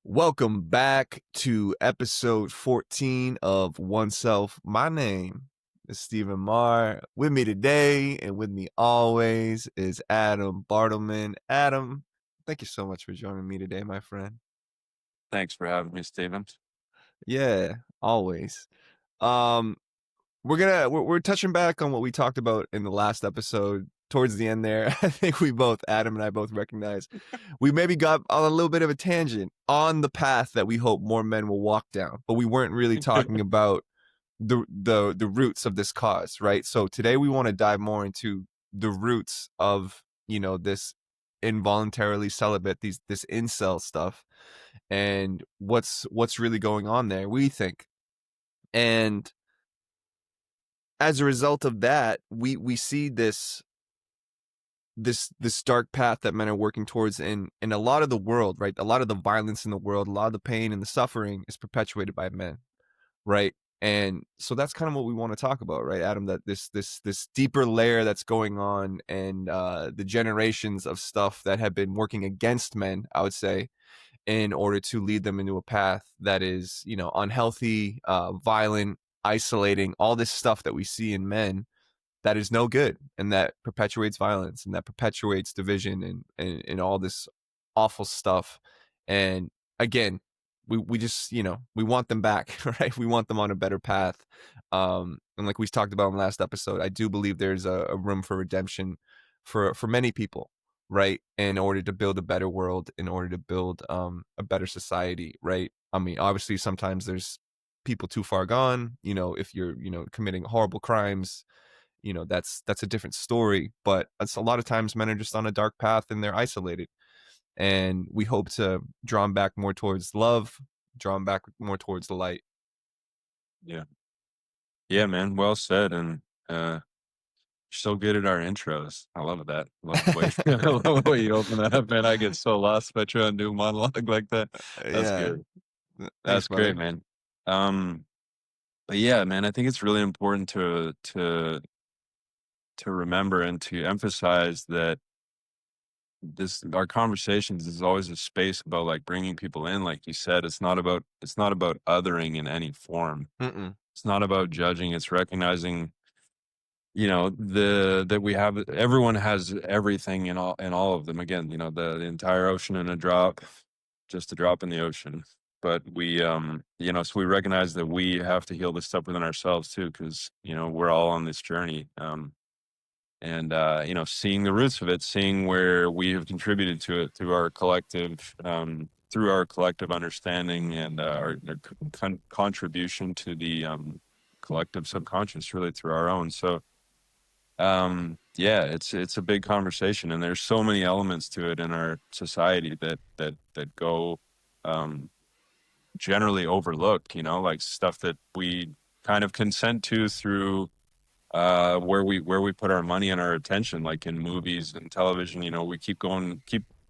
Welcome back to episode 14 of Oneself. My name is Stephen Maher. With me today and with me always is Adam Bartleman. Adam, thank you so much for joining me today, my friend. Thanks for having me, Steven. Yeah, always. Um, we're touching back on what we talked about in the last episode. Towards the end there, I think Adam and I both recognize we maybe got on a little bit of a tangent on the path that we hope more men will walk down, but we weren't really talking about the roots of this cause, right? So today we want to dive more into the roots of, this involuntarily celibate, this incel stuff, and what's really going on there, we think. And as a result of that, we see this dark path that men are working towards in a lot of the world, right? A lot of the violence in the world, a lot of the pain and the suffering is perpetuated by men, right? And so that's kind of what we want to talk about, right, Adam? That this deeper layer that's going on, and the generations of stuff that have been working against men, I would say, in order to lead them into a path that is, unhealthy, violent, isolating, all this stuff that we see in men that is no good, and that perpetuates violence, and that perpetuates division, and all this awful stuff. And again, we just, we want them back, right? We want them on a better path. And like we talked about in the last episode, I do believe there's a room for redemption for many people, right? In order to build a better world, in order to build a better society, right? I mean, obviously sometimes there's people too far gone, if you're, committing horrible crimes, that's a different story. But it's a lot of times men are just on a dark path and they're isolated, and we hope to draw them back more towards love, draw them back more towards the light. Yeah. Yeah, man. Well said. And you're so good at our intros. I love that. I love the way I love the way you open that up, man. I get so lost if I try and do a monologue like that. That's Yeah. good. Thanks, That's great, brother. man. Um, but yeah, man, I think it's really important to remember and to emphasize that this our conversations is always a space about like bringing people in. Like you said, it's not about othering in any form. Mm-mm. It's not about judging. It's recognizing, that we have everyone has everything in all of them. Again, the entire ocean in a drop, just a drop in the ocean. But so we recognize that we have to heal this stuff within ourselves too, because we're all on this journey. And seeing the roots of it, seeing where we have contributed to it through our collective understanding, and our contribution to the collective subconscious, really through our own. So yeah, it's a big conversation, and there's so many elements to it in our society that go generally overlooked, like stuff that we kind of consent to through where we put our money and our attention, like in movies and television. We keep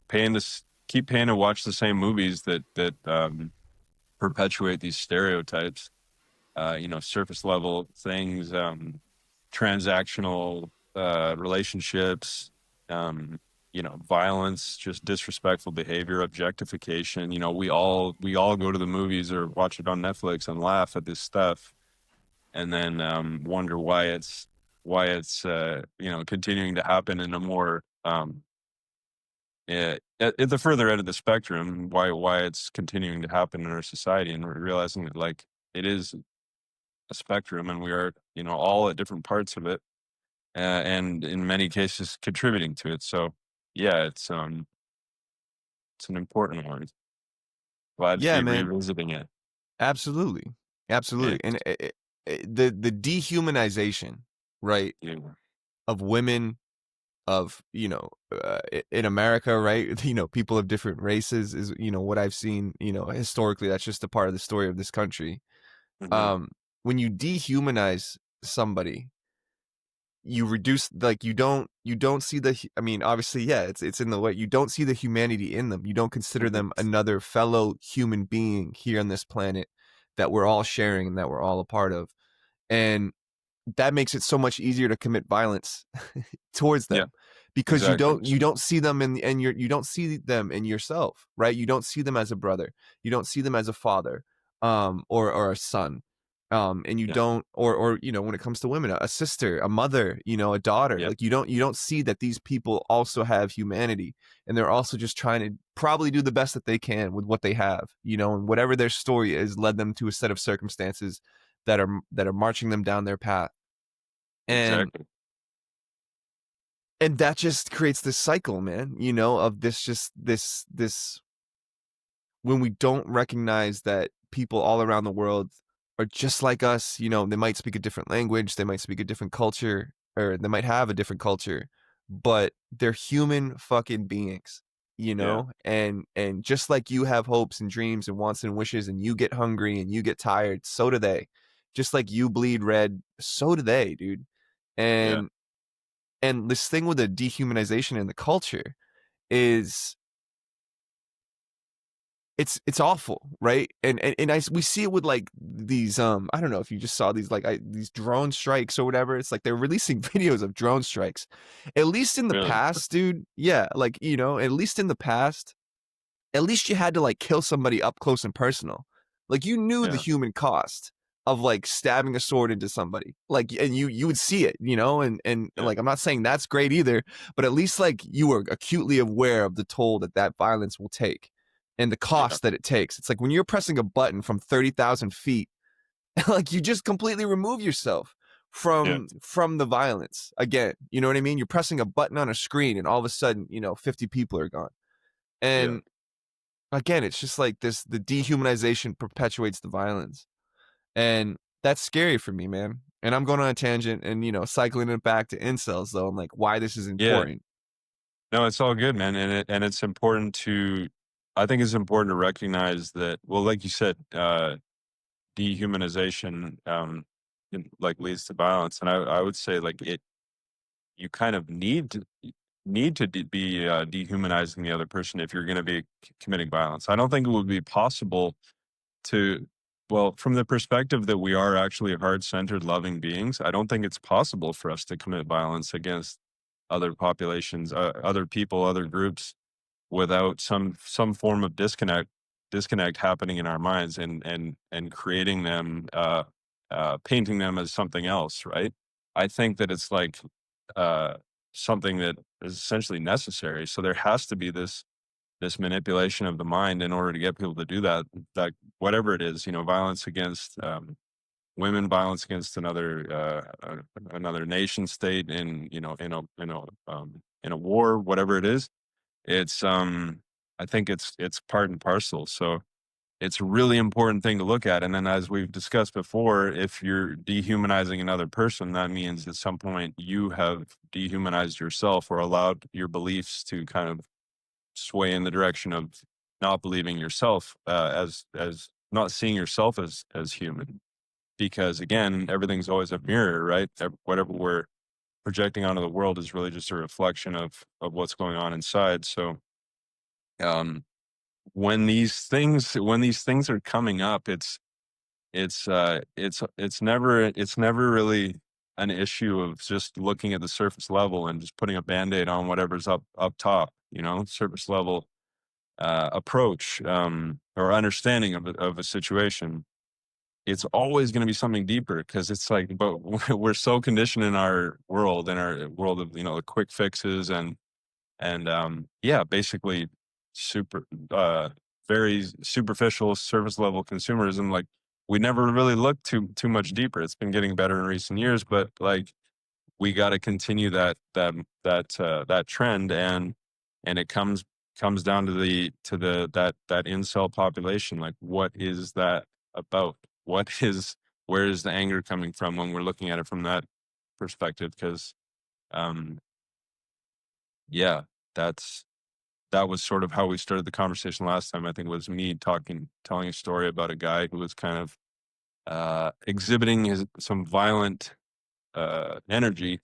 paying to watch the same movies that perpetuate these stereotypes, surface level things, transactional relationships, violence, just disrespectful behavior, objectification. We all go to the movies or watch it on Netflix and laugh at this stuff, and then wonder why it's continuing to happen in a more at the further end of the spectrum, why it's continuing to happen in our society, and we're realizing that, like, it is a spectrum, and we are all at different parts of it, and in many cases contributing to it. So yeah, it's an important one. Glad to Yeah, be man. revisiting it. Absolutely. Yeah, Absolutely. And the dehumanization, right, yeah. of women, of, in America, right, people of different races is, what I've seen, historically. That's just a part of the story of this country. Hmm. um when you dehumanize somebody, you reduce, like, you don't see I mean, obviously, yeah, it's in the way, you don't see the humanity in them. You don't consider Hmm. them another fellow human being here on this planet that we're all sharing and that we're all a part of. And that makes it so much easier to commit violence towards Yeah. them, because Exactly. you don't see them you don't see them in yourself, right? You don't see them as a brother, you don't see them as a father, or a son, and you Yeah. don't, or when it comes to women, a sister, a mother, a daughter. Yeah. Like you don't see that these people also have humanity, and they're also just trying to probably do the best that they can with what they have, and whatever their story is led them to a set of circumstances that are marching them down their path. and Exactly. and that just creates this cycle, man, of this, just this when we don't recognize that people all around the world are just like us. They might speak a different language, they might speak a different culture, or they might have a different culture, but they're human fucking beings, Yeah. and just like you have hopes and dreams and wants and wishes, and you get hungry and you get tired, so do they. Just like you bleed red, so do they, dude. Yeah. And this thing with the dehumanization in the culture is, it's awful, right? And we see it with like these, I don't know if you just saw these, like, these drone strikes or whatever. It's like they're releasing videos of drone strikes. At least in the Really. past, dude. Yeah, like, at least in the past, at least you had to like kill somebody up close and personal. Like, you knew the Yeah. human cost of like stabbing a sword into somebody. Like, and you would see it, and Yeah. like, I'm not saying that's great either, but at least like you were acutely aware of the toll that violence will take and the Yeah. cost that it takes. It's like when you're pressing a button from 30,000 feet, like, you just completely remove yourself Yeah. from the violence again. You know what I mean? You're pressing a button on a screen and all of a sudden, 50 people are gone. Yeah. And again, it's just like this, the dehumanization perpetuates the violence. And that's scary for me, man. And I'm going on a tangent and, cycling it back to incels, though, and like why this is Yeah. important. No, it's all good, man. And it's important to, I think it's important to recognize that, well, like you said, dehumanization, like leads to violence. And I would say like you kind of be dehumanizing the other person if you're going to be committing violence. I don't think it would be possible to, well, from the perspective that we are actually heart-centered loving beings, I don't think it's possible for us to commit violence against other populations, other people, other groups, without some form of disconnect happening in our minds, and creating them, painting them as something else, right? I think that it's like uh, something that is essentially necessary. So there has to be this manipulation of the mind in order to get people to do that. That whatever it is, violence against women, violence against another nation state, in in a war, whatever it is. It's I think it's part and parcel. So it's a really important thing to look at. And then, as we've discussed before, if you're dehumanizing another person, that means at some point you have dehumanized yourself, or allowed your beliefs to kind of sway in the direction of not believing yourself, as not seeing yourself as human. Because again, everything's always a mirror, right? Whatever we're projecting onto the world is really just a reflection of what's going on inside. So um when these things are coming up, it's never really an issue of just looking at the surface level and just putting a band-aid on whatever's up top, surface level approach, or understanding of a situation. It's always going to be something deeper, because it's like, but we're so conditioned in our world of, the quick fixes, and yeah, basically super very superficial surface level consumerism. Like, we never really looked too much deeper. It's been getting better in recent years, but like, we got to continue that trend. And it comes down to that incel population. Like, what is that about? Where is the anger coming from when we're looking at it from that perspective? Because um yeah, that's that was sort of how we started the conversation last time. I think it was me telling a story about a guy who was kind of exhibiting some violent energy,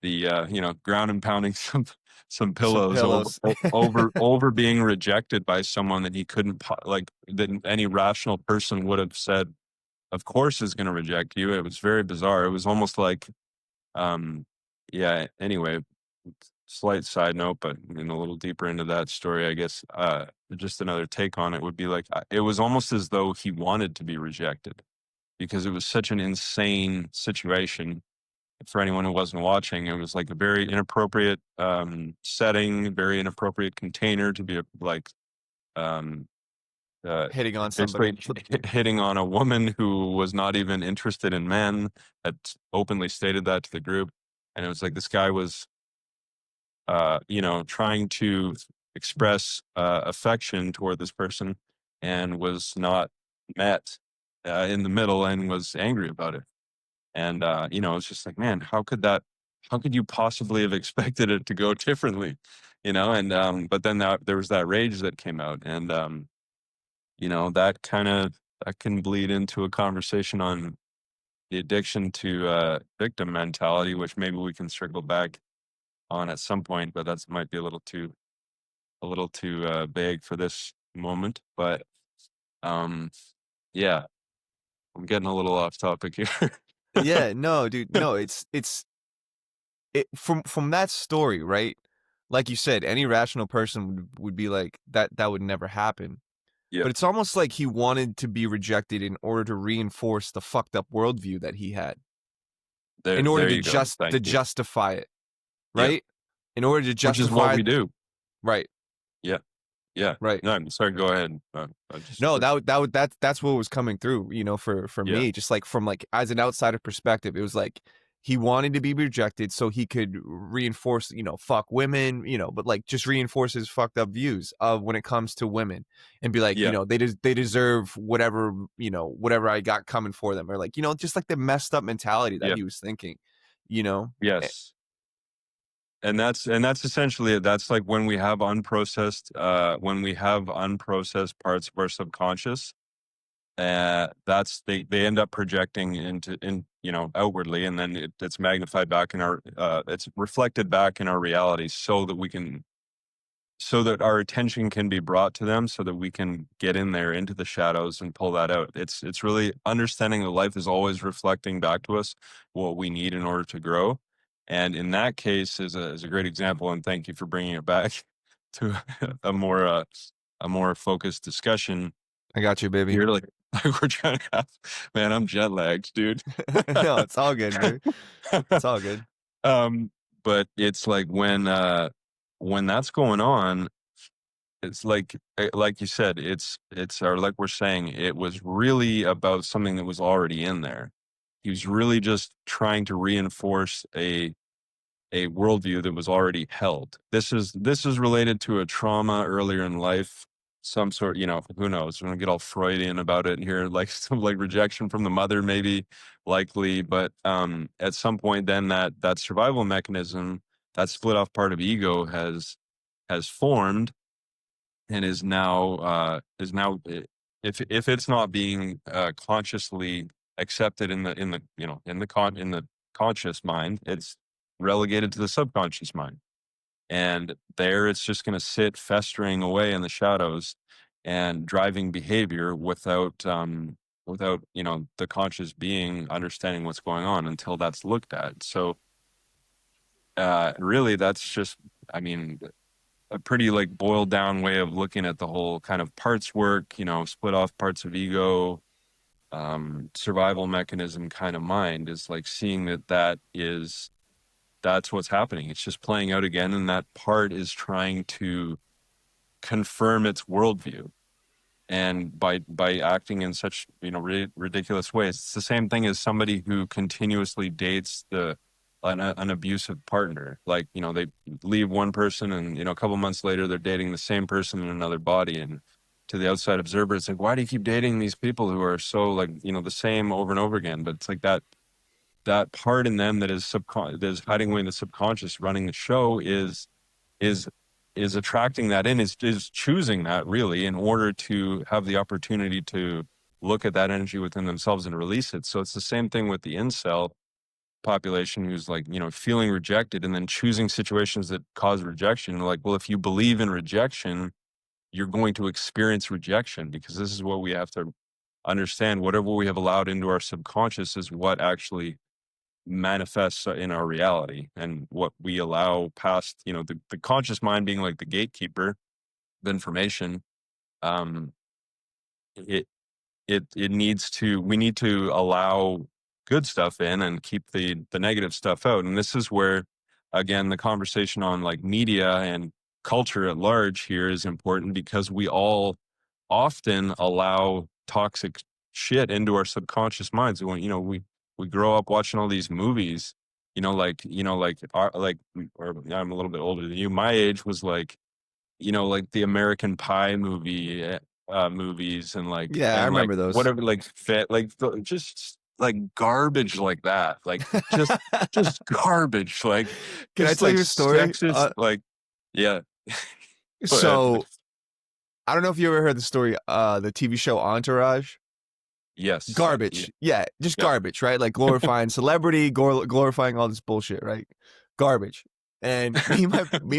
the ground and pounding some Some pillows pillows. over being rejected by someone that he couldn't like, that any rational person would have said, of course, is going to reject you. It was very bizarre. It was almost like, um yeah, anyway, slight side note, but in a little deeper into that story, I guess, just another take on it would be like, it was almost as though he wanted to be rejected because it was such an insane situation. For anyone who wasn't watching, it was like a very inappropriate setting, very inappropriate container to be like um, uh, Hitting on basically somebody. hitting on a woman who was not even interested in men, had openly stated that to the group. And it was like this guy was, trying to express affection toward this person and was not met in the middle and was angry about it. And, it's just like, man, how could you possibly have expected it to go differently? But then there was that rage that came out. And, that can bleed into a conversation on the addiction to victim mentality, which maybe we can circle back on at some point, but that's might be a little too vague for this moment. But um, yeah, I'm getting a little off topic here. Yeah, no, dude, no, from that story, right? Like you said, any rational person would be like that would never happen. Yeah, But it's almost like he wanted to be rejected in order to reinforce the fucked up worldview that he had, in order there to you go. just to Thank you. justify it, Yeah, right? In order to which is what justify, we do. right, Yeah, yeah. right. No, I'm sorry. Go ahead. I just No, that's what was coming through, for yeah, me, just like from like as an outsider perspective, it was like he wanted to be rejected so he could reinforce, fuck women, but like just reinforce his fucked up views of when it comes to women and be like, yeah, they deserve whatever, whatever I got coming for them, or like, just like the messed up mentality that yeah. he was thinking, you know. Eh, Yes. And that's essentially it. That's like when we have unprocessed parts of our subconscious, that's they end up projecting outwardly, and then it's magnified back in our it's reflected back in our reality, so that our attention can be brought to them, so that we can get in there into the shadows and pull that out. It's really understanding that life is always reflecting back to us what we need in order to grow. And in that case is a great example, and thank you for bringing it back to a more focused discussion. I got you, baby. You're like, like we're trying to have, man, I'm jet lagged, dude. No, it's all good, baby. It's all good. um, but it's like when that's going on, it's like you said, or like we're saying, it was really about something that was already in there. He was really just trying to reinforce a worldview that was already held. This is related to a trauma earlier in life, some sort, who knows? We're gonna get all Freudian about it here, like some like rejection from the mother, maybe, likely, but at some point, then that survival mechanism, that split off part of ego has formed, and is now if it's not being consciously accepted in the conscious mind, it's relegated to the subconscious mind, and there it's just going to sit festering away in the shadows and driving behavior without the conscious being understanding what's going on until that's looked at. So really, that's just, I mean, a pretty like boiled down way of looking at the whole kind of parts work, split off parts of ego, survival mechanism kind of mind, is like seeing that's what's happening. It's just playing out again, and that part is trying to confirm its worldview, and by acting in such ridiculous ways. It's the same thing as somebody who continuously dates an abusive partner. Like, they leave one person, and a couple months later they're dating the same person in another body, and to the outside observer it's like, why do you keep dating these people who are so like the same over and over again? But it's like that part in them that is hiding away in the subconscious, running the show, is attracting that in, is choosing that, really, in order to have the opportunity to look at that energy within themselves and release it. So it's the same thing with the incel population, who's like, feeling rejected and then choosing situations that cause rejection. Like, well, if you believe in rejection, you're going to experience rejection, because this is what we have to understand. Whatever we have allowed into our subconscious is what actually manifests in our reality, and what we allow past, the conscious mind being like the gatekeeper of information. um it it needs to We need to allow good stuff in and keep the negative stuff out. And this is where, again, the conversation on like media and culture at large here is important, because we all often allow toxic shit into our subconscious minds. When we grow up watching all these movies, or I'm a little bit older than you. My age was like, like the American Pie movies, and Yeah, I remember those. whatever, like fit, just like garbage like that, like just just garbage, like Can I just tell like you a story? sexist, like, yeah. Go ahead. So I don't know if you ever heard the story, the TV show Entourage. Yes. Yeah. Garbage. Yeah, just Yeah. garbage, right? Like glorifying celebrity, glorifying all this bullshit, right? Garbage. And me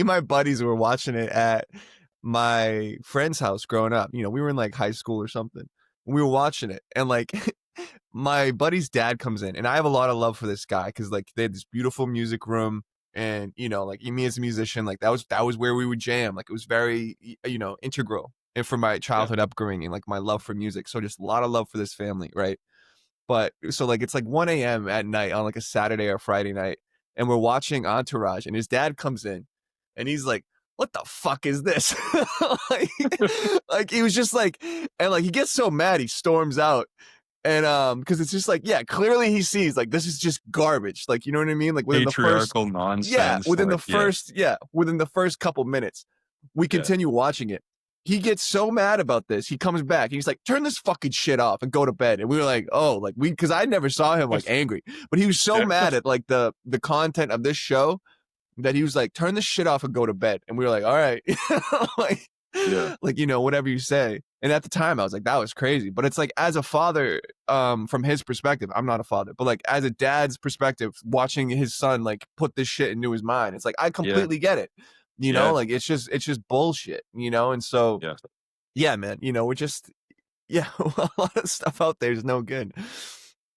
and my buddies were watching it at my friend's house growing up. We were in like high school or something. We were watching it, and like my buddy's dad comes in, and I have a lot of love for this guy because like they had this beautiful music room, and like me as a musician, like that was where we would jam. Like it was very integral and for my Yeah. childhood upbringing and like my love for music. So just a lot of love for this family, right? But so like it's like 1 a.m. at night on like a Saturday or Friday night, and we're watching Entourage, and his dad comes in, and he's like, "What the fuck is this?" like, like he was just like, and like he gets so mad, he storms out, and because it's just like, yeah, clearly he sees like this is just garbage, like you know what I mean, like within the first, Patriarchal yeah, nonsense, like, yeah. within the first couple minutes, we Yeah. continue watching it. He gets so mad about this. He comes back. He's like, "Turn this fucking shit off and go to bed." And we were like, "Oh, like because I never saw him like angry, but he was so Yeah. mad at like the content of this show that he was like, "Turn this shit off and go to bed." And we were like, "All right," like, Yeah. like whatever you say. And at the time, I was like, "That was crazy." But it's like as a father, from his perspective, I'm not a father, but like as a dad's perspective, watching his son like put this shit into his mind, it's like I Yeah. completely get it. Yeah. Like it's just bullshit. And so Yeah. yeah, man, we're just yeah, a lot of stuff out there is no good.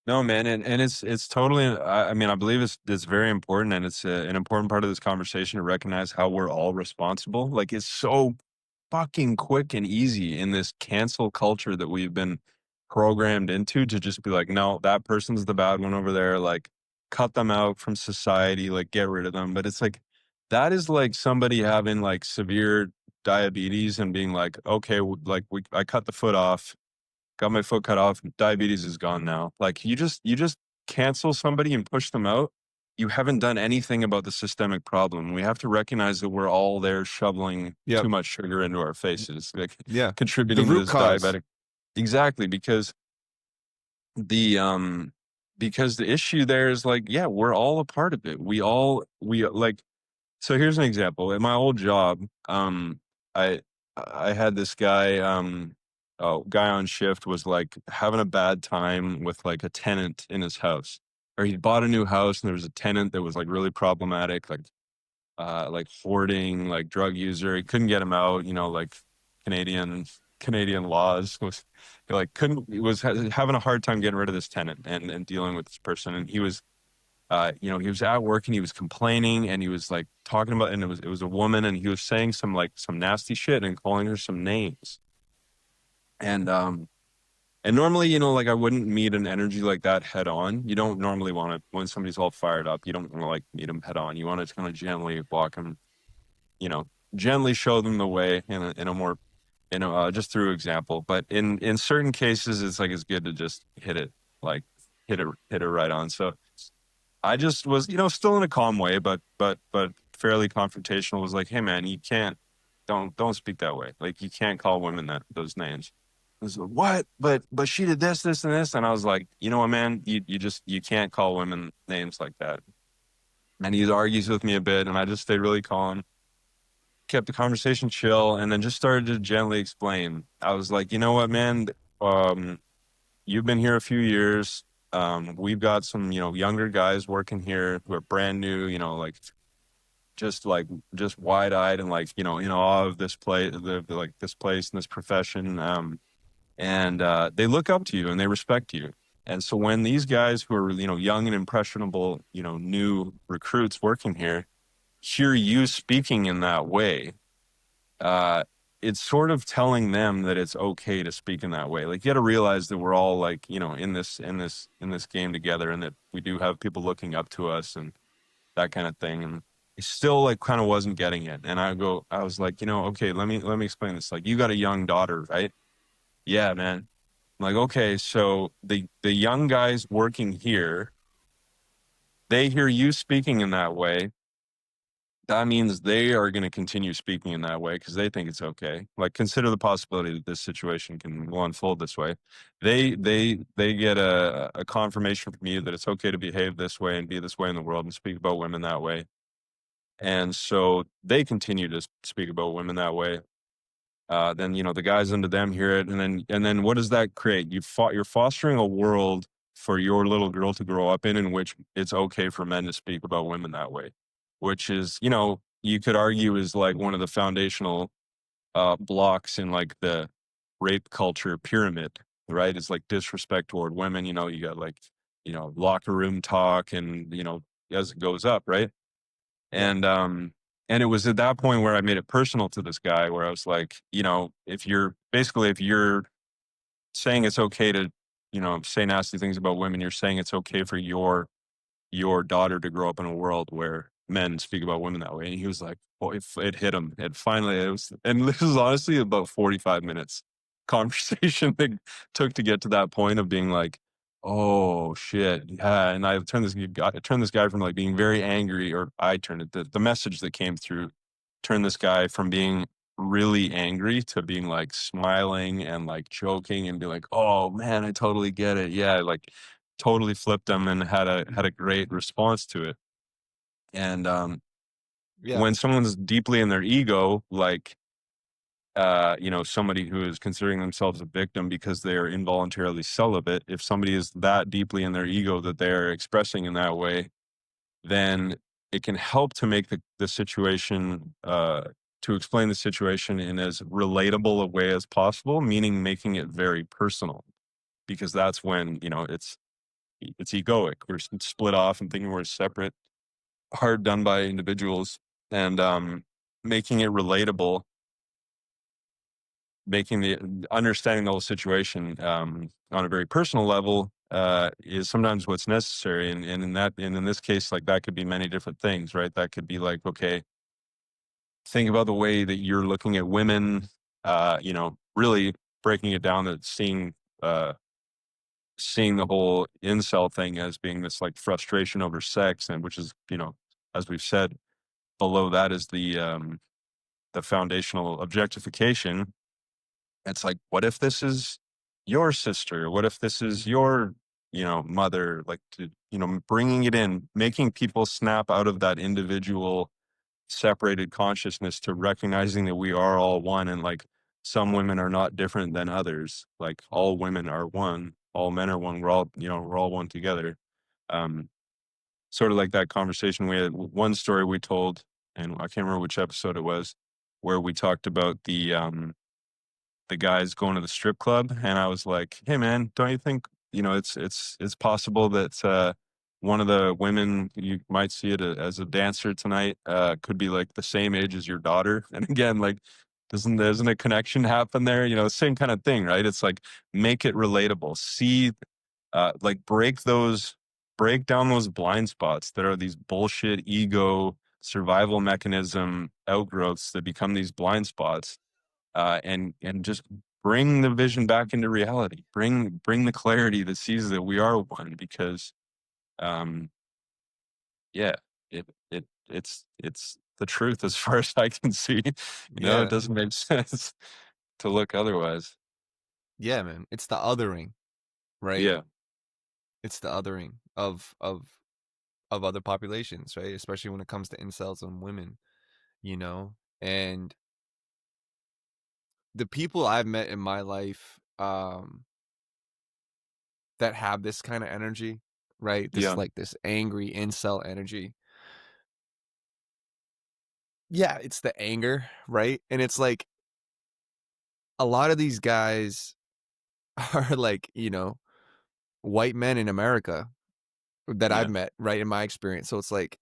No, man, and it's totally. I mean, I believe it's very important, and it's an important part of this conversation to recognize how we're all responsible. Like, it's so fucking quick and easy in this cancel culture that we've been programmed into, to just be like, no, that person's the bad one over there. Like, cut them out from society. Like, get rid of them. But it's like, that is like somebody having like severe diabetes and being like, okay, I cut the foot off, got my foot cut off, diabetes is gone now. Like, you just cancel somebody and push them out. You haven't done anything about the systemic problem. We have to recognize that we're all there shoveling Yep. too much sugar into our faces, like Yeah. The contributing to root this cause. diabetic. Exactly, the because the issue there is like, yeah, we're all a part of it. We like, so here's an example. At my old job, I I had this guy, guy on shift was like having a bad time with like a tenant in his house. Or he'd bought a new house and there was a tenant that was like really problematic, like hoarding, like drug user. He couldn't get him out, like Canadian Canadian laws was, like, couldn't he was having a hard time getting rid of this tenant and dealing with this person. And he was at work and he was complaining and he was like talking about, and it was a woman, and he was saying some nasty shit and calling her some names. And normally, like, I wouldn't meet an energy like that head on. You don't normally want to, when somebody's all fired up, you don't want to like meet them head on. You want to kind of gently walk them, you know, gently show them the way in a more, just through example. But in certain cases, it's like, it's good to just like hit it right on. So I just was, still in a calm way, but fairly confrontational. Was like, hey man, you can't, don't speak that way. Like, you can't call women those names. I was like, what? But she did this, and this, and I was like, you know what, man, you can't call women names like that. And he argues with me a bit, and I just stayed really calm, kept the conversation chill, and then just started to gently explain. I was like, you know what, man, um, you've been here a few years. We've got some, younger guys working here who are brand new, just wide eyed and like, in awe of this place, like this place and this profession. And they look up to you and they respect you. And so when these guys who are, young and impressionable, new recruits working here hear you speaking in that way, uh, it's sort of telling them that it's okay to speak in that way. Like you got to realize that we're all like, in this game together, and that we do have people looking up to us and that kind of thing. And he still like kind of wasn't getting it. And I was like, okay, let me explain this. Like you got a young daughter, right? Yeah, man. I'm like, okay, so the young guys working here, they hear you speaking in that way. That means they are going to continue speaking in that way because they think it's okay. Like consider the possibility that this situation will unfold this way. They get a confirmation from you that it's okay to behave this way and be this way in the world and speak about women that way. And so they continue to speak about women that way. Then the guys under them hear it, and then what does that create? You're fostering a world for your little girl to grow up in which it's okay for men to speak about women that way, which is you could argue is like one of the foundational blocks in like the rape culture pyramid, right? It's like disrespect toward women. You got like locker room talk, and as it goes up, right? Yeah. And it was at that point where I made it personal to this guy, where I was like, if you're saying it's okay to, say nasty things about women, you're saying it's okay for your daughter to grow up in a world where men speak about women that way. And he was like, boy, it hit him. And finally it was, and this was honestly about 45 minutes conversation that took to get to that point of being like, oh shit. Yeah. And I turned this guy from like being very angry, or I turned it, the message that came through turned this guy from being really angry to being like smiling and like joking and be like, oh man, I totally get it. Yeah. Like totally flipped him and had a great response to it. And Yeah. when someone's deeply in their ego, like somebody who is considering themselves a victim because they are involuntarily celibate, if somebody is that deeply in their ego that they're expressing in that way, then it can help to make the situation to explain the situation in as relatable a way as possible, meaning making it very personal, because that's when it's egoic. We're split off and thinking we're separate, hard done by individuals, and making it relatable, making the understanding the whole situation on a very personal level is sometimes what's necessary. And in this case, like that could be many different things, right? That could be like, okay, think about the way that you're looking at women, really breaking it down, that seeing the whole incel thing as being this like frustration over sex, and which is, as we've said, below that is the foundational objectification. It's like, what if this is your sister? What if this is your, mother? Like, bringing it in, making people snap out of that individual separated consciousness to recognizing that we are all one, and like some women are not different than others. Like all women are one, all men are one. We're all one together. Um, Sort of like that conversation we had. One story we told, and I can't remember which episode it was, where we talked about the guys going to the strip club, and I was like, hey man, don't you think it's possible that one of the women you might see it as a dancer tonight could be like the same age as your daughter? And again, like, doesn't a connection happen there? Same kind of thing, right? It's like, make it relatable. See, like, break down those blind spots that are these bullshit ego survival mechanism outgrowths that become these blind spots, and just bring the vision back into reality. Bring the clarity that sees that we are one, because um yeah, it's the truth as far as I can see. It Yeah. doesn't make sense to look otherwise. Yeah, man. It's the othering, right? Yeah, It's the othering of other populations, right? Especially when it comes to incels and women, you know? And the people I've met in my life that have this kind of energy, right? This yeah, like this angry incel energy. Yeah, it's the anger, right? And it's like a lot of these guys are like, white men in America that I've Yeah, met, right, in my experience. So it's like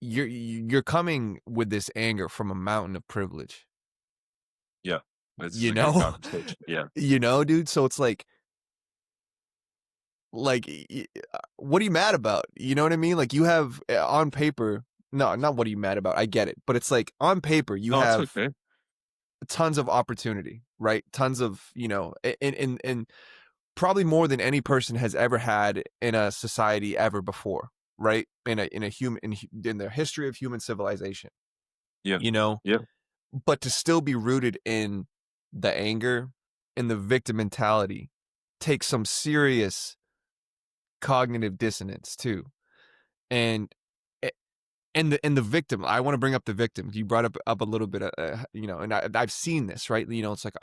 you're coming with this anger from a mountain of privilege, yeah. This is you a good know? conversation. Yeah. Dude? So it's like, what are you mad about? You know what I mean? Like, you have, on paper, no, not what are you mad about, I get it, but it's like, on paper, you No, it's have okay. tons of opportunity, right? Tons of, and probably more than any person has ever had in a society ever before, right? In a human in the history of human civilization, Yeah. you know, Yeah. but to still be rooted in the anger and the victim mentality takes some serious cognitive dissonance too. And and the victim, I want to bring up the victim. You brought up a little bit of, and I've seen this, right? It's like,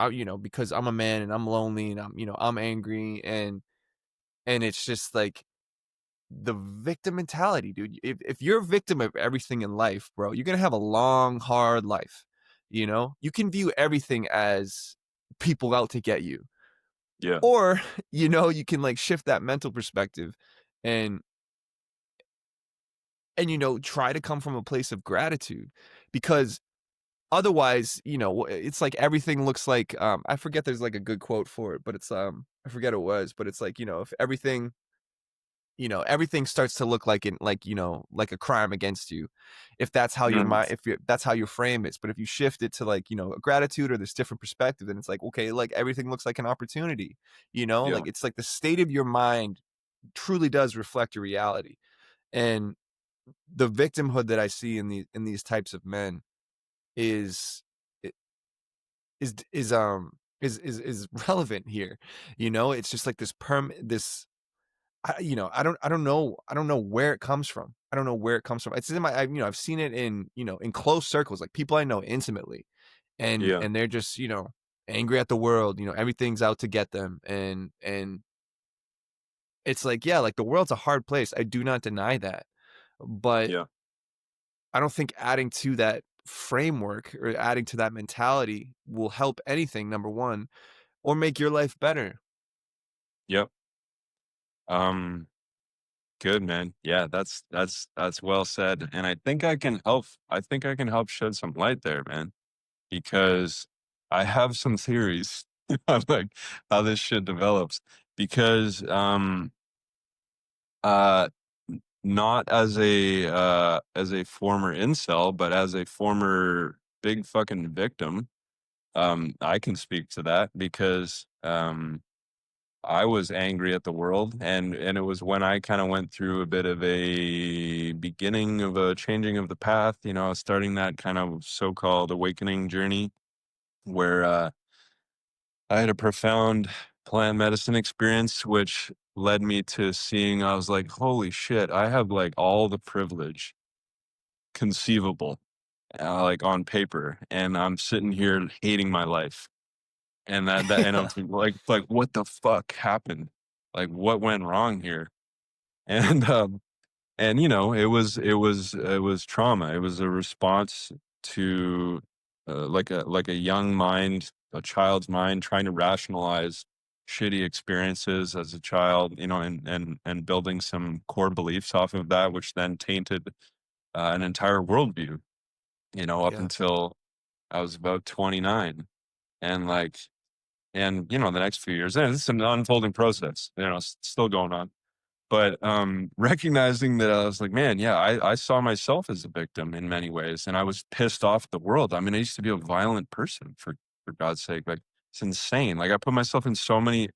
because I'm a man and I'm lonely and I'm angry, and it's just like the victim mentality, dude. If you're a victim of everything in life, bro, you're gonna have a long, hard life. You can view everything as people out to get you, Yeah. or you can like shift that mental perspective, and try to come from a place of gratitude, because otherwise, it's like everything looks like, I forget, there's like a good quote for it, but it's, I forget what it was, but it's like, if everything starts to look like, like a crime against you, if that's how your Mm, mind, that's how your frame is. But if you shift it to like, gratitude or this different perspective, then it's like, okay, like everything looks like an opportunity, yeah. like it's like the state of your mind truly does reflect your reality. And the victimhood that I see in these types of men is is relevant here. It's just like this, I don't know where it comes from. I don't know where it comes from. It's in I've seen it in close circles, like people I know intimately, and Yeah. they're just, angry at the world, everything's out to get them, and it's like, yeah, like the world's a hard place. I do not deny that. But Yeah. I don't think adding to that framework or adding to that mentality will help anything, number 1, or make your life better. Yep. Um, Good, man. Yeah, that's well said. And I think I can help shed some light there, man, because I have some theories on like how this shit develops. Because uh not as a former incel, but as a former big fucking victim, I can speak to that because I was angry at the world, and it was when I kind of went through a bit of a beginning of a changing of the path, starting that kind of so-called awakening journey where I had a profound plant medicine experience, which led me to seeing, I was like, holy shit, I have like all the privilege conceivable, like on paper, and I'm sitting here hating my life. And I'm thinking, like, what the fuck happened? Like, what went wrong here? And it was trauma. It was a response to like a young mind, a child's mind trying to rationalize shitty experiences as a child, and building some core beliefs off of that, which then tainted an entire worldview, up Yeah. until I was about 29. And like, the next few years, and it's an unfolding process, still going on. But recognizing that, I was like, man, yeah, I saw myself as a victim in many ways, and I was pissed off at the world. I mean, I used to be a violent person, for God's sake. Like, it's insane. Like, I put myself in so many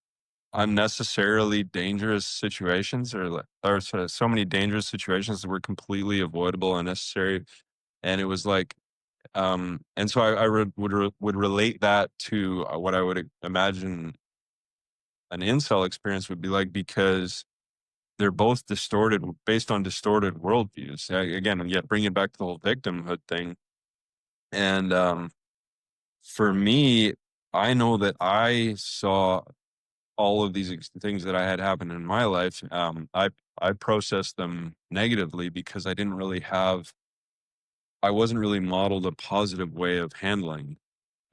unnecessarily dangerous situations, so many dangerous situations that were completely avoidable and necessary. And it was like, and so would relate that to what I would imagine an incel experience would be like, because they're both distorted, based on distorted worldviews. Again, and yet bring it back to the whole victimhood thing. And for me, I know that I saw all of these things that I had happen in my life. I processed them negatively because I wasn't really modeled a positive way of handling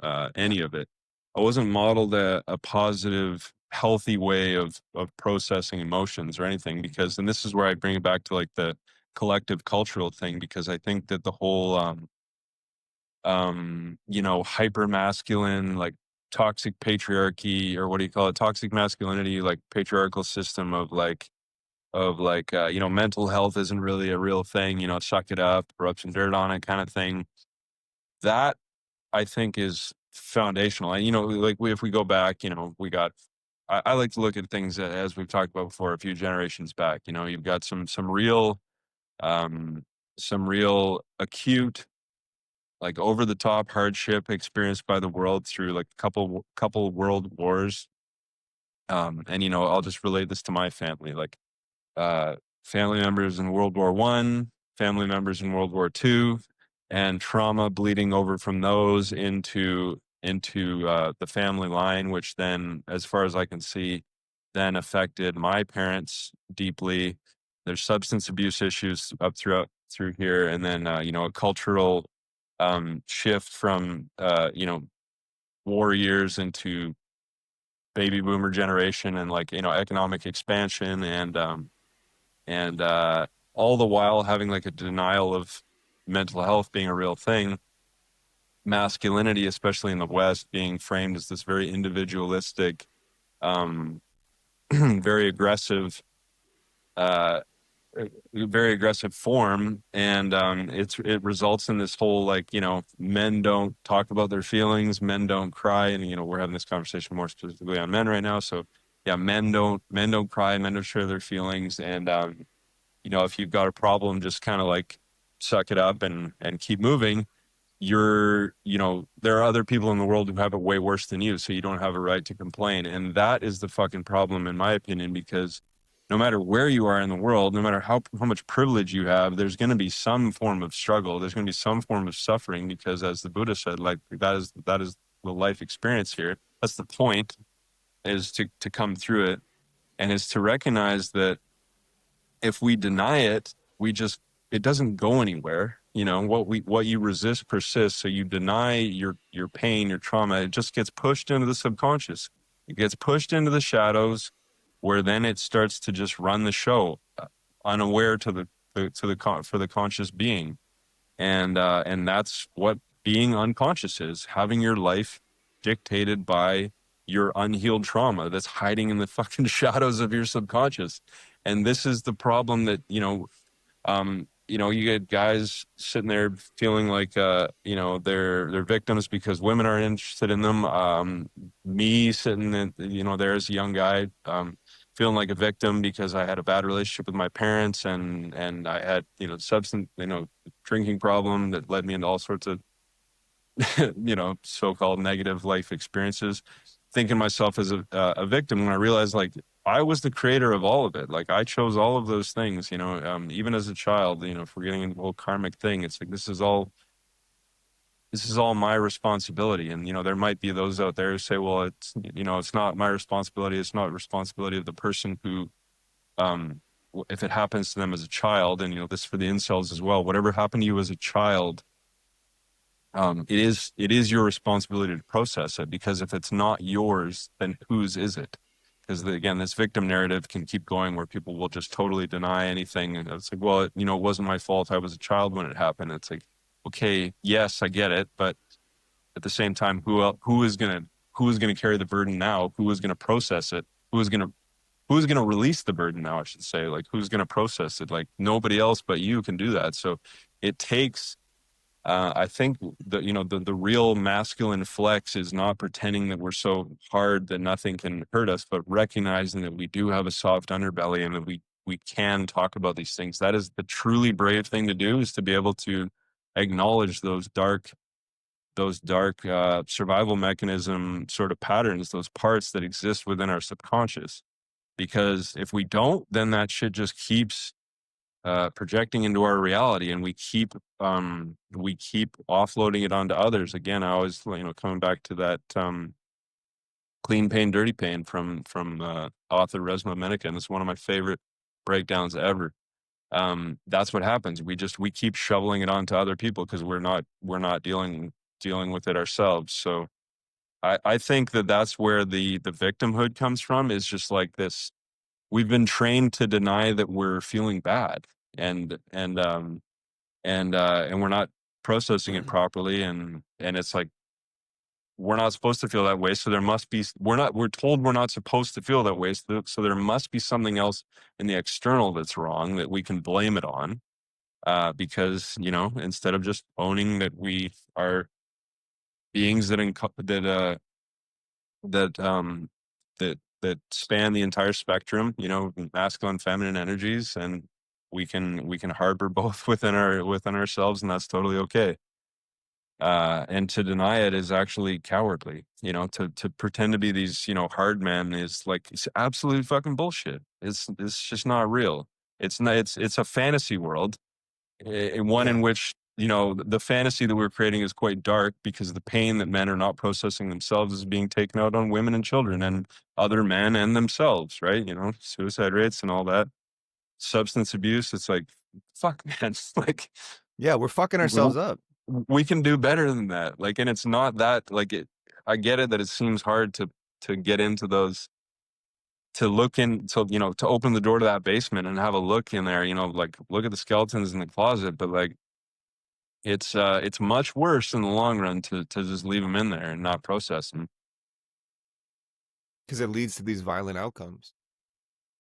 Yeah. any of it. I wasn't modeled a positive healthy way of processing emotions or anything. Because, and this is where I bring it back to like the collective cultural thing, because I think that the whole you know, hyper masculine, like toxic patriarchy, or what do you call it, toxic masculinity, like patriarchal system of like you know, mental health isn't really a real thing, you know, suck it up, rub some dirt on it kind of thing. That I think is foundational. And you know, like if we go back, you know, we got, I like to look at things as we've talked about before, a few generations back. You know, you've got um some real acute, like over the top hardship experienced by the world through like a couple world wars. And you know, I'll just relate this to my family. Like uh, family members in World War One, family members in World War Two, and trauma bleeding over from those into the family line, which then, as far as I can see, then affected my parents deeply. There's substance abuse issues up through here, and then you know, a cultural shift from you know, war years into baby boomer generation, and like, you know, economic expansion, and all the while having like a denial of mental health being a real thing, masculinity, especially in the West, being framed as this very individualistic, um, very aggressive, uh, very aggressive form. And it results in this whole, like, you know, men don't talk about their feelings, men don't cry. And you know, we're having this conversation more specifically on men right now, so yeah, men don't cry, men don't share their feelings. And you know, if you've got a problem, just kind of like suck it up and keep moving. You know, there are other people in the world who have it way worse than you, so you don't have a right to complain. And that is the fucking problem, in my opinion, because no matter where you are in the world, no matter how much privilege you have, there's going to be some form of struggle. There's going to be some form of suffering, because as the Buddha said, like that is the life experience here. That's the point, is to come through it, and is to recognize that if we deny it, it doesn't go anywhere. You know, what you resist persists. So you deny your pain, your trauma, it just gets pushed into the subconscious. It gets pushed into the shadows, where then it starts to just run the show, unaware to for the conscious being. And that's what being unconscious is: having your life dictated by your unhealed trauma that's hiding in the fucking shadows of your subconscious. And this is the problem that, you know, you get guys sitting there feeling like, you know, they're victims because women aren't interested in them. Me sitting in, you know, there as a young guy, feeling like a victim because I had a bad relationship with my parents, and I had, you know, substance, you know, drinking problem that led me into all sorts of you know, so-called negative life experiences, thinking myself as a victim, when I realized, like, I was the creator of all of it. Like, I chose all of those things, you know, even as a child. You know, if we're getting into the whole karmic thing, it's like, this is all my responsibility. And you know, there might be those out there who say, well, it's, you know, it's not my responsibility, it's not responsibility of the person who, if it happens to them as a child. And you know, this for the incels as well, whatever happened to you as a child, it is your responsibility to process it, because if it's not yours, then whose is it? Because again, this victim narrative can keep going, where people will just totally deny anything, and it's like, well, you know, it wasn't my fault, I was a child when it happened. It's like, okay, yes, I get it, but at the same time, who is gonna carry the burden now? Who is gonna process it? Who is gonna release the burden now, I should say? Like, who's gonna process it? Like, nobody else but you can do that. So it takes, I think the real masculine flex is not pretending that we're so hard that nothing can hurt us, but recognizing that we do have a soft underbelly, and that we can talk about these things. That is the truly brave thing to do, is to be able to acknowledge those dark survival mechanism sort of patterns, those parts that exist within our subconscious. Because if we don't, then that shit just keeps projecting into our reality, and we keep offloading it onto others. Again, I always, you know, coming back to that clean pain, dirty pain from author Resmaa Menakem. It's one of my favorite breakdowns ever. That's what happens. We keep shoveling it onto other people because we're not dealing with it ourselves. So I think that that's where the victimhood comes from, is just like this. We've been trained to deny that we're feeling bad, and and we're not processing it properly, and it's like we're not supposed to feel that way, so there must be, we're told we're not supposed to feel that way, so there must be something else in the external that's wrong that we can blame it on, because, instead of just owning that we are beings that that span the entire spectrum, masculine, feminine energies, and we can harbor both within ourselves, and that's totally okay. And to deny it is actually cowardly. To pretend to be these, hard men is like, it's absolute fucking bullshit. It's just not real. It's not. It's a fantasy world, one in Yeah. which, the fantasy that we're creating is quite dark, because the pain that men are not processing themselves is being taken out on women and children and other men and themselves, right? Suicide rates and all that, substance abuse. It's like, fuck, man. It's like, Yeah, we're fucking w- ourselves up. we can do better than that. Like, and it's not that, like, it, I get it that it seems hard to get into those, to look in, to open the door to that basement and have a look in there, like look at the skeletons in the closet. But like, it's much worse in the long run to just leave them in there and not process them. Because it leads to these violent outcomes.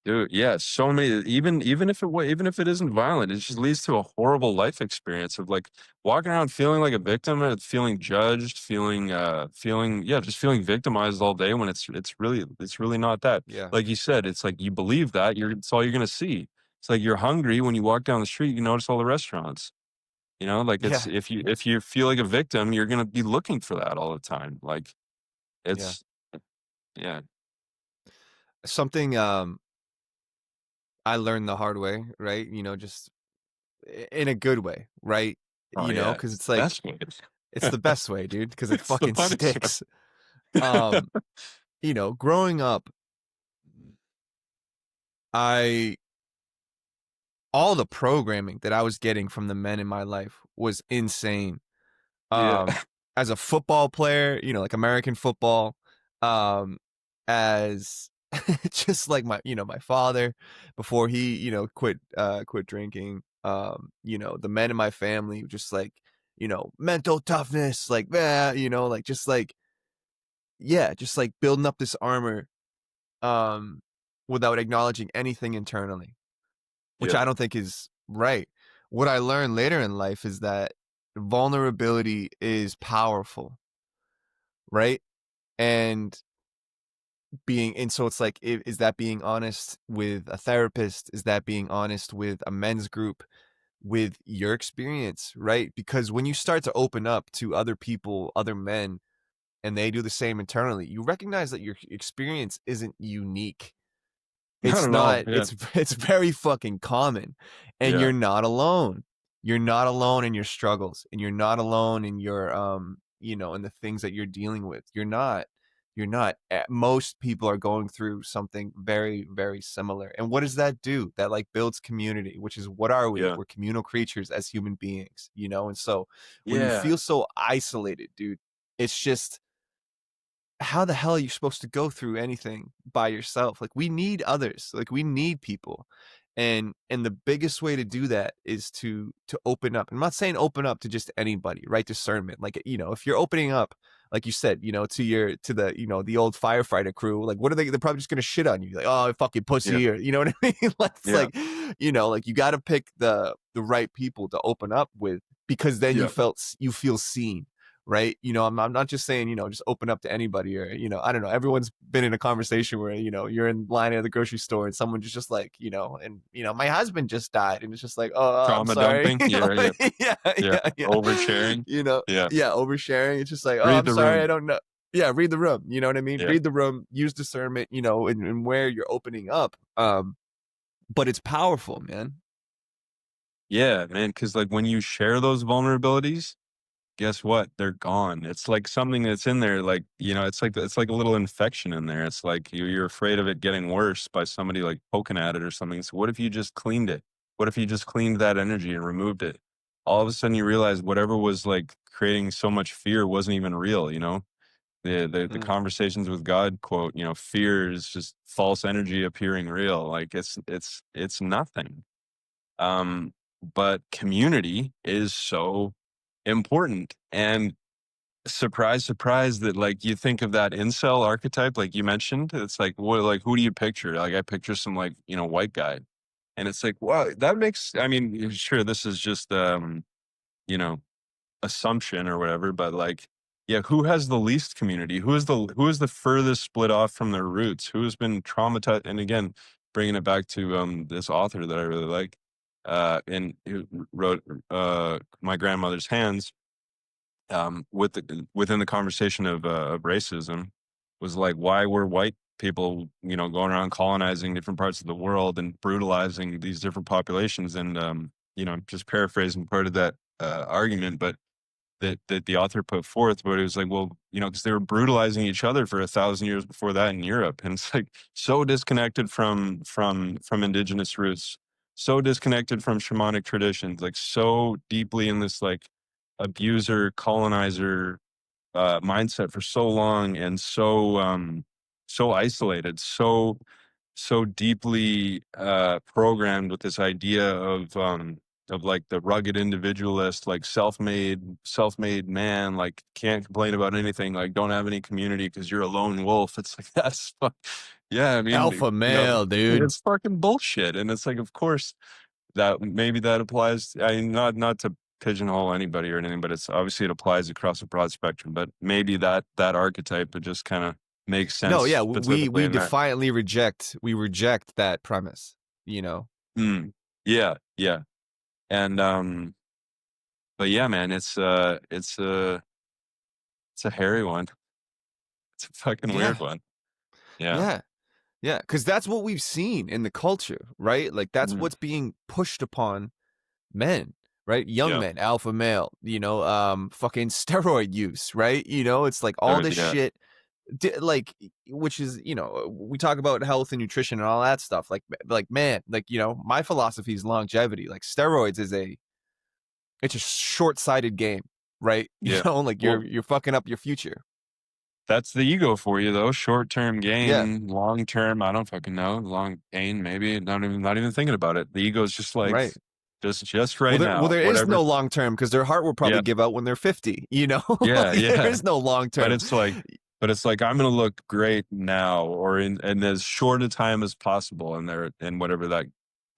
Dude, yeah, so many. Even if it isn't violent, it just leads to a horrible life experience of like walking around feeling like a victim, and feeling judged, just feeling victimized all day, when it's really not that. Yeah. Like you said, it's like you believe that it's all you're gonna see. It's like you're hungry when you walk down the street, you notice all the restaurants. Like, it's, Yeah. if you feel like a victim, you're gonna be looking for that all the time. Like, Yeah. it's, yeah, Something I learned the hard way, right? Just in a good way, right? oh yeah, Because it's like best way. it's the best way, dude, because it It's the fucking funnest sticks. one. Um, growing up, I all the programming that I was getting from the men in my life was insane. Yeah. Um, as a football player, like American football, as just like my father before he, quit drinking. The men in my family just like, mental toughness, like that, like just like yeah, just like building up this armor um without acknowledging anything internally, which Yeah. I don't think is right. What I learned later in life is that vulnerability is powerful, right? And so it's like, is that being honest with a therapist? Is that being honest with a men's group, with your experience, right? Because when you start to open up to other people, other men, and they do the same internally, you recognize that your experience isn't unique. Not It's at all. not, Yeah. it's very fucking common, and Yeah. you're not alone. You're not alone in your struggles, and you're not alone in your in the things that you're dealing with. You're not. Most people are going through something very, very similar. And what does that do? That like builds community, which is, what are we? Yeah. We're communal creatures as human beings. And so when you Yeah. feel so isolated, dude, it's just, how the hell are you supposed to go through anything by yourself? Like, we need others. Like, we need people. And the biggest way to do that is to open up. I'm not saying open up to just anybody, right? Discernment. Like, if you're opening up, like you said, to the, the old firefighter crew, like, what are they? They're probably just gonna shit on you, like, oh, fucking Yeah. pussy, or you know what I mean? Like, it's Yeah. like, like, you got to pick the right people to open up with, because then Yeah. you feel seen, right? I'm not just saying, just open up to anybody, or, I don't know. Everyone's been in a conversation where, you're in line at the grocery store and someone just like, and, my husband just died. And it's just like, oh, I'm Trauma sorry. dumping. Yeah. Yeah. Yeah, Yeah. yeah, yeah. Oversharing. Yeah. Yeah, oversharing. It's just like, oh, Read I'm the sorry, I room. don't know. Yeah, read the room. You know what I mean? Yeah. Read the room, use discernment, and where you're opening up. But it's powerful, man. Yeah, man. Because like when you share those vulnerabilities, guess what? They're gone. It's like something that's in there, like, it's like a little infection in there. It's like you're afraid of it getting worse by somebody like poking at it or something. So what if you just cleaned it? What if you just cleaned that energy and removed it? All of a sudden you realize whatever was like creating so much fear wasn't even real, The Mm. conversations with God quote, you know, fear is just false energy appearing real. Like it's nothing. Um, but community is so important. And surprise, surprise that like you think of that incel archetype, like you mentioned, it's like, what, like, who do you picture? Like I picture some like, you know, white guy. And it's like, wow, that makes, I mean, sure, this is just, you know, assumption or whatever, but like, yeah, who has the least community? Who is the furthest split off from their roots? Who has been traumatized? And again, bringing it back to this author that I really like, and who wrote My Grandmother's Hands, within the conversation of racism, was like, why were white people, you know, going around colonizing different parts of the world and brutalizing these different populations? And you know, just paraphrasing part of that argument, but that the author put forth, but it was like, well, you know, because they were brutalizing each other for 1,000 years before that in Europe, and it's like so disconnected from indigenous roots, so disconnected from shamanic traditions, like so deeply in this like abuser colonizer mindset for so long, and so so isolated, so deeply programmed with this idea of like the rugged individualist, like self-made man, like can't complain about anything, like don't have any community because you're a lone wolf. It's like yeah, I mean, Alpha you know, male, dude. it's fucking bullshit. And it's like, of course that maybe that applies. I mean, not to pigeonhole anybody or anything, but it's obviously it applies across a broad spectrum. But maybe that archetype would just kind of makes sense No, yeah, specifically we in that. defiantly reject that premise, you know. Mm, yeah, yeah, and but yeah, man, it's a hairy one. It's a fucking weird Yeah. one. Yeah. Yeah. Yeah, cuz that's what we've seen in the culture, right? Like that's Mm, what's being pushed upon men, right? Young yeah. men, alpha male, fucking steroid use, right? You know, it's like all Or this yeah. shit like which is, we talk about health and nutrition and all that stuff. Like man, like, my philosophy is longevity. Like steroids is it's a short-sighted game, right? Yeah. Like Well, you're fucking up your future. that's the ego for you though. Short term Yeah, gain, long term, I don't fucking know. Long gain, maybe. Not even thinking about it. The ego's just like right. just Well, right there now. is Whatever. no long term because their heart will probably Yeah. give out when they're 50. Yeah, Like there yeah. is no long But term. it's like I'm gonna look great now or in as short a time as possible in their in whatever that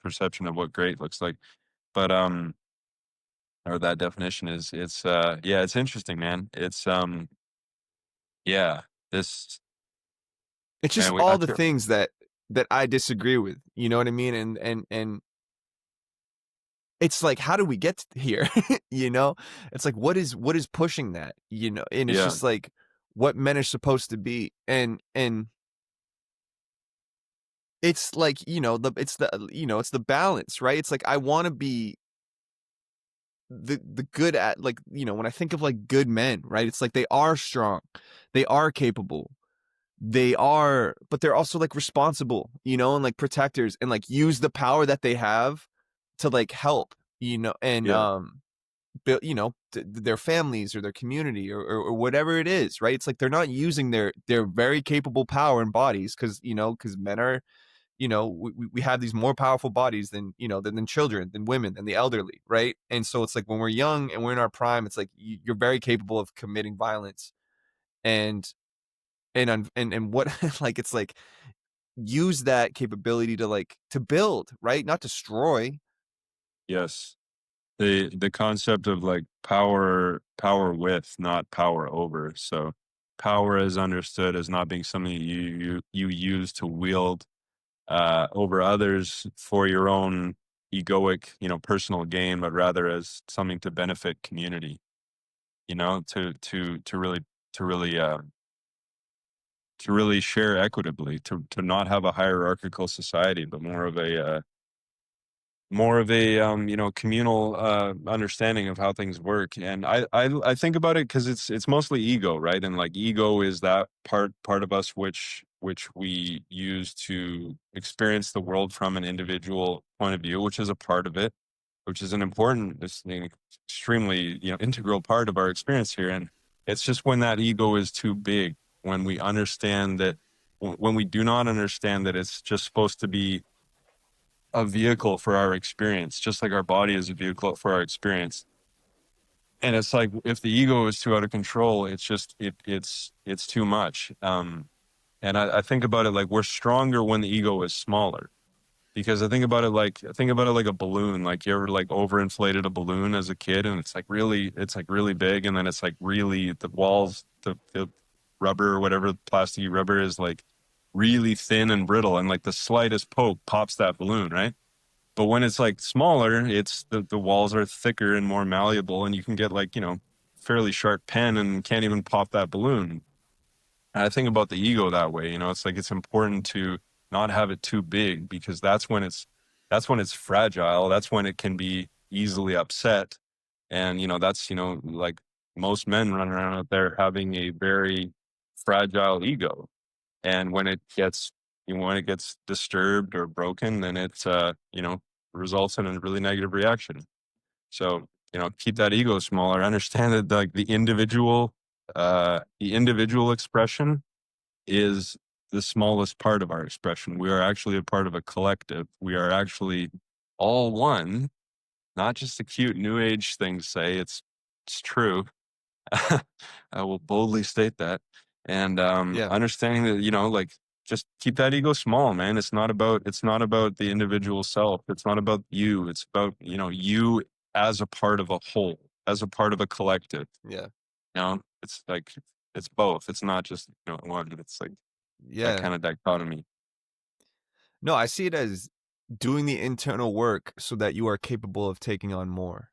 perception of what great looks like. But or that definition is, it's yeah, it's interesting, man. It's yeah, this It's just man, we I all the feel things that I disagree with. You know what I mean? And it's like, how do we get here? you know, it's like what is pushing that? And it's yeah, just like what men are supposed to be, and it's like it's the balance, right? It's like I want to be the good at, like, when I think of like good men, right? It's like they are strong, they are capable, but they're also like responsible, and like protectors, and like use the power that they have to like help, and yeah, build, their families or their community, or whatever it is, right? It's like they're not using their very capable power in bodies, because men are, we have these more powerful bodies than, than children, than women, than the elderly, right? And so it's like when we're young and we're in our prime, it's like you're very capable of committing violence, and and what like it's like use that capability to like to build, right? Not destroy. yes. The concept of like power with, not power over. So power is understood as not being something you use to wield over others for your own egoic, you know, personal gain, but rather as something to benefit community, you know, to really to really share equitably, to not have a hierarchical society, but more of a you know, communal understanding of how things work. And I think about it because it's mostly ego, right? And like ego is that part of us which we use to experience the world from an individual point of view, which is a part of it, which is an important, this extremely, you know, integral part of our experience here. And It's just when that ego is too big, when we understand that, when we do not understand that it's just supposed to be a vehicle for our experience, just like our body is a vehicle for our experience. And it's like if the ego is too out of control, it's just it's too much. And I think about it like we're stronger when the ego is smaller. Because I think about it like a balloon. Like you ever like overinflated a balloon as a kid, and it's like really big, and then it's like really the walls, the rubber or whatever plasticky rubber is like really thin and brittle, and like the slightest poke pops that balloon, right? But when it's like smaller, it's the walls are thicker and more malleable, and you can get like, fairly sharp pen and can't even pop that balloon. And I think about the ego that way, it's like it's important to not have it too big because that's when it's fragile. That's when it can be easily upset. And that's, like most men run around out there having a very fragile ego. And when it gets disturbed or broken, then it results in a really negative reaction. So, keep that ego smaller. Understand that like the individual expression is the smallest part of our expression. We are actually a part of a collective. We are actually all one, not just a cute new age thing to say. It's true. I will boldly state that. And Yeah. understanding that, like just keep that ego small, man. It's not about the individual self. It's not about you. It's about, you as a part of a whole, as a part of a collective. Yeah. It's like it's both. It's not just, one. It's like that Yeah. kind of dichotomy. No, I see it as doing the internal work so that you are capable of taking on more.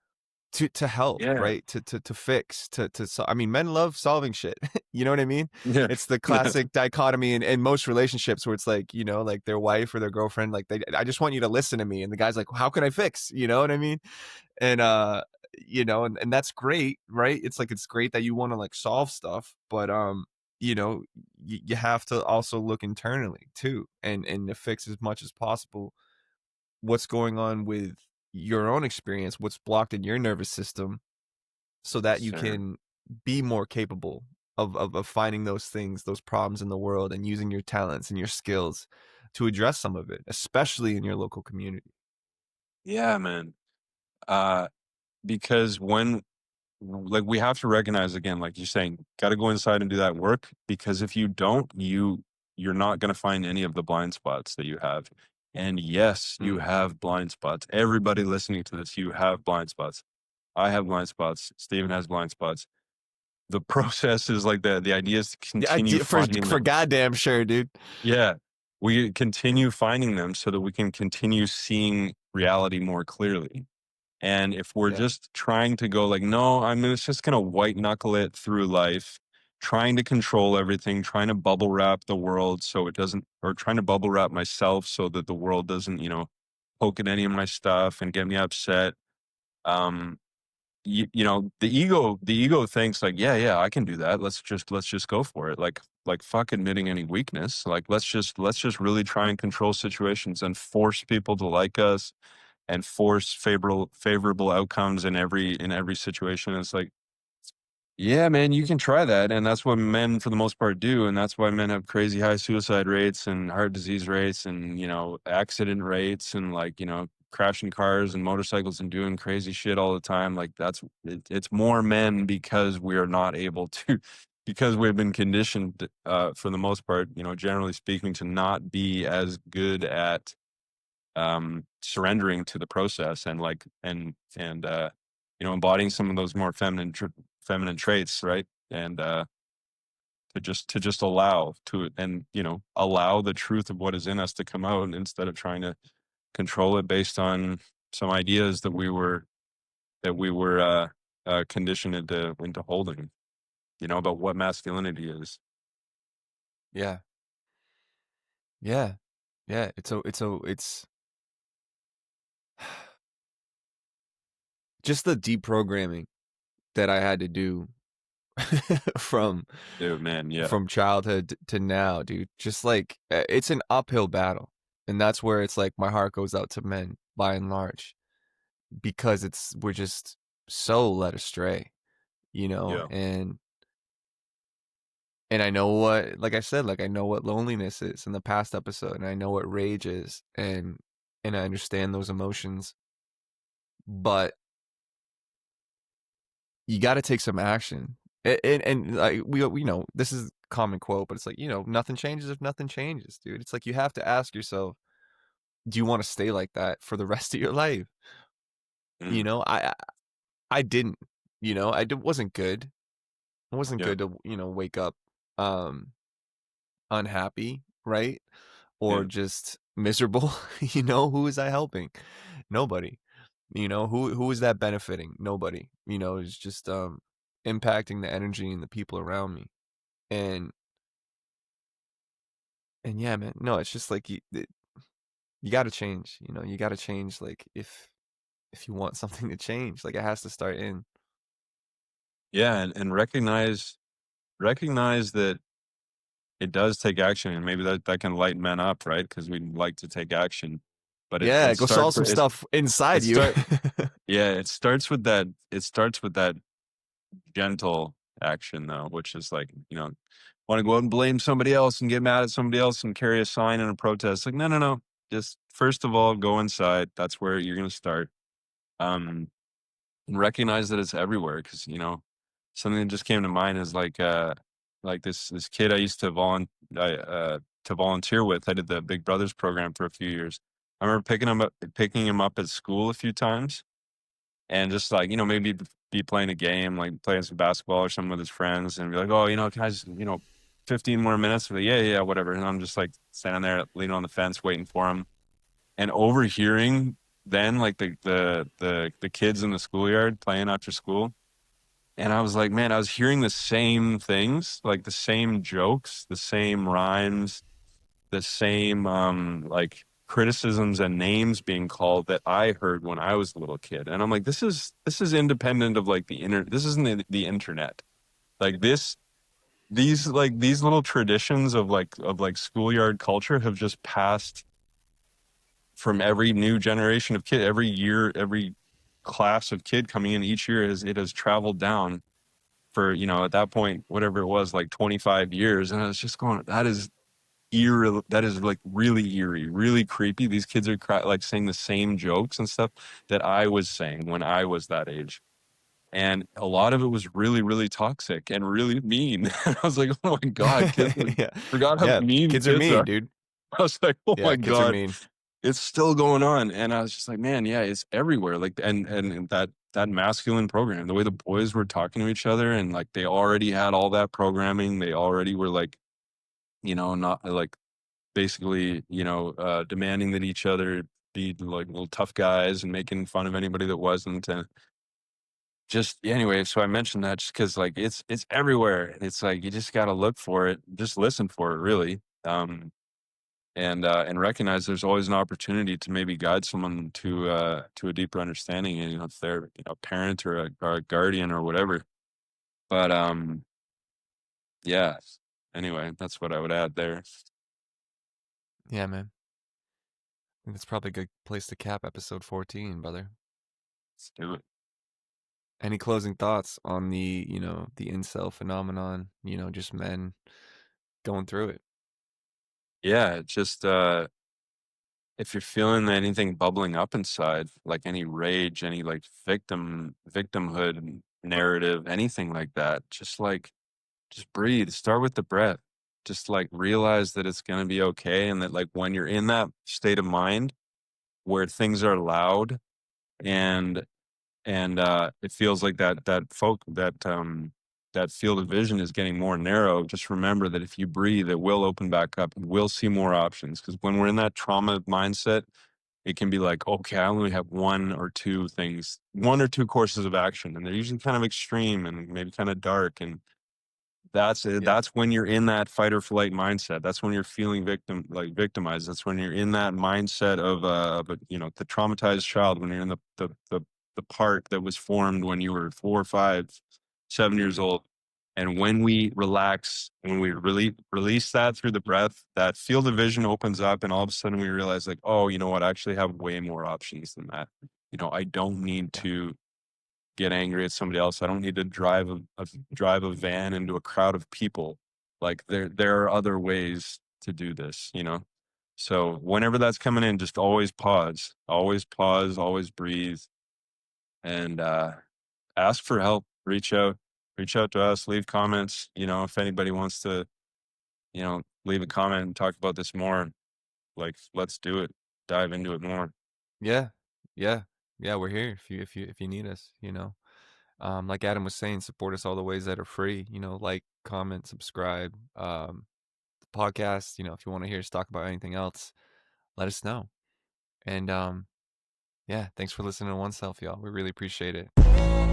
To help, Yeah. right? To fix, I mean, men love solving shit. You know what I mean? Yeah. It's the Yeah. classic dichotomy in most relationships where it's like, like their wife or their girlfriend, like I just want you to listen to me. And the guy's like, how can I fix? You know what I mean? And and that's great, right? It's like it's great that you want to like solve stuff, but you know, you have to also look internally too and to fix as much as possible what's going on with your own experience, what's blocked in your nervous system, so that you Sure. can be more capable of finding those things, those problems in the world, and using your talents and your skills to address some of it, especially in your local community. Yeah, man. Uh, because when like we have to recognize again, like you're saying, got to go inside and do that work because if you don't, you're not going to find any of the blind spots that you have. And yes, you Mm. have blind spots. Everybody listening to this, you have blind spots. I have blind spots. Steven has blind spots. The process is like the idea is to Yeah, continue finding for them. goddamn sure, dude. Yeah. We continue finding them so that we can continue seeing reality more clearly. And if we're Yeah, just trying to go like, no, I mean, it's just going to white knuckle it through life, trying to control everything, trying to bubble wrap the world so it doesn't, or trying to bubble wrap myself so that the world doesn't, poke at any of my stuff and get me upset. Um, the ego thinks like, yeah, I can do that. Let's just go for it. Like fuck admitting any weakness. Like let's just really try and control situations and force people to like us and force favorable outcomes in every situation. It's like, yeah, man, you can try that. And that's what men for the most part do. And that's why men have crazy high suicide rates and heart disease rates and, accident rates and like, crashing cars and motorcycles and doing crazy shit all the time. Like it's more men because we are not able to, because we've been conditioned, for the most part, generally speaking, to not be as good at surrendering to the process and like embodying some of those more feminine traits, right? And to just allow to and allow the truth of what is in us to come out instead of trying to control it based on some ideas that we were conditioned into holding, about what masculinity is. yeah, yeah, yeah. It's just the deprogramming that I had to do from Dude, man, yeah. from childhood to now, dude. Just like it's an uphill battle, and that's where it's like my heart goes out to men by and large because we're just so led astray, Yeah. and And I know what, like I said, like I know what loneliness is in the past episode, and I know what rage is, and I understand those emotions, but you got to take some action. And like we know this is a common quote, but it's like, nothing changes if nothing changes, dude. It's like you have to ask yourself, do you want to stay like that for the rest of your life? You Mm, know, I didn't. Wasn't good. It wasn't yeah, good to wake up um unhappy, right? Or yeah, just miserable. Who is I helping? Nobody. Who is that benefiting? Nobody. It's just impacting the energy and the people around me. And and yeah, man. No, it's just like you got to change. You got to change. Like if you want something to change, like it has to start in. yeah, and recognize that it does take action, and maybe that can lighten men up, right? Because we like to take action, but Yeah, it go solve starts some stuff it inside you. start yeah, it starts with that gentle action though, which is like, want to go out and blame somebody else and get mad at somebody else and carry a sign in a protest. Like, no, no, no. Just first of all, go inside. That's where you're going to start. Um, and recognize that it's everywhere. Cause something that just came to mind is like this kid I used to to volunteer with. I did the Big Brothers program for a few years. I remember picking him up at school a few times and just like maybe be playing a game, like playing some basketball or something with his friends, and be like, oh, guys, 15 more minutes. Like, yeah, yeah, whatever. And I'm just like standing there leaning on the fence waiting for him, and overhearing then like the kids in the schoolyard playing after school. And I was like, man, I was hearing the same things, like the same jokes, the same rhymes, the same like criticisms and names being called that I heard when I was a little kid. And I'm like, this is independent of like this isn't the internet. Like these little traditions of like schoolyard culture have just passed from every new generation of kid, every year, every class of kid coming in each year, as it has traveled down for, at that point, whatever it was, like 25 years. And I was just going, that is eerie. That is like really eerie, really creepy. These kids are like saying the same jokes and stuff that I was saying when I was that age. And a lot of it was really, really toxic and really mean. I was like, oh my God, Yeah. forgot how Yeah, mean kids are kids mean, are. dude. I was like, oh Yeah, my kids are God, mean. it's still going on. And I was just like, man, yeah, it's everywhere. Like, and that masculine program, the way the boys were talking to each other, and like they already had all that programming. They already were like, not like basically, demanding that each other be like little tough guys and making fun of anybody that wasn't. And just anyway, so I mentioned that just because like it's everywhere, and it's like you just got to look for it, just listen for it, really. And recognize there's always an opportunity to maybe guide someone to a deeper understanding, and if they're a parent or a guardian or whatever. But yeah. Anyway, that's what I would add there. Yeah, man. I think that's probably a good place to cap episode 14, brother. Let's do it. Any closing thoughts on the incel phenomenon, just men going through it? Yeah, just if you're feeling anything bubbling up inside, like any rage, any like victimhood narrative, anything like that, just breathe. Start with the breath. Just like realize that it's gonna be okay, and that like when you're in that state of mind where things are loud and it feels like that field of vision is getting more narrow, just remember that if you breathe, it will open back up. And we'll see more options, because when we're in that trauma mindset, it can be like, okay, I only have one or two courses of action, and they're usually kind of extreme and maybe kind of dark. And that's it. Yeah. That's when you're in that fight or flight mindset. That's when you're feeling victimized. That's when you're in that mindset of the traumatized child. When you're in the part that was formed when you were 4, 5, 7 years old. And when we relax, when we release that through the breath, that field of vision opens up, and all of a sudden we realize, like, oh, you know what? I actually have way more options than that. I don't need Yeah. to get angry at somebody else. I don't need to drive a van into a crowd of people. Like there are other ways to do this, you know? So whenever that's coming in, just always pause, always breathe, and ask for help. Reach out to us, leave comments. You know, if anybody wants to, leave a comment and talk about this more, like let's do it. Dive into it more. Yeah. Yeah. Yeah, we're here if you need us, you know. Like Adam was saying, support us all the ways that are free, you know, like, comment, subscribe, the podcast, you know, if you want to hear us talk about anything else, let us know. And yeah, thanks for listening to Oneself, y'all. We really appreciate it.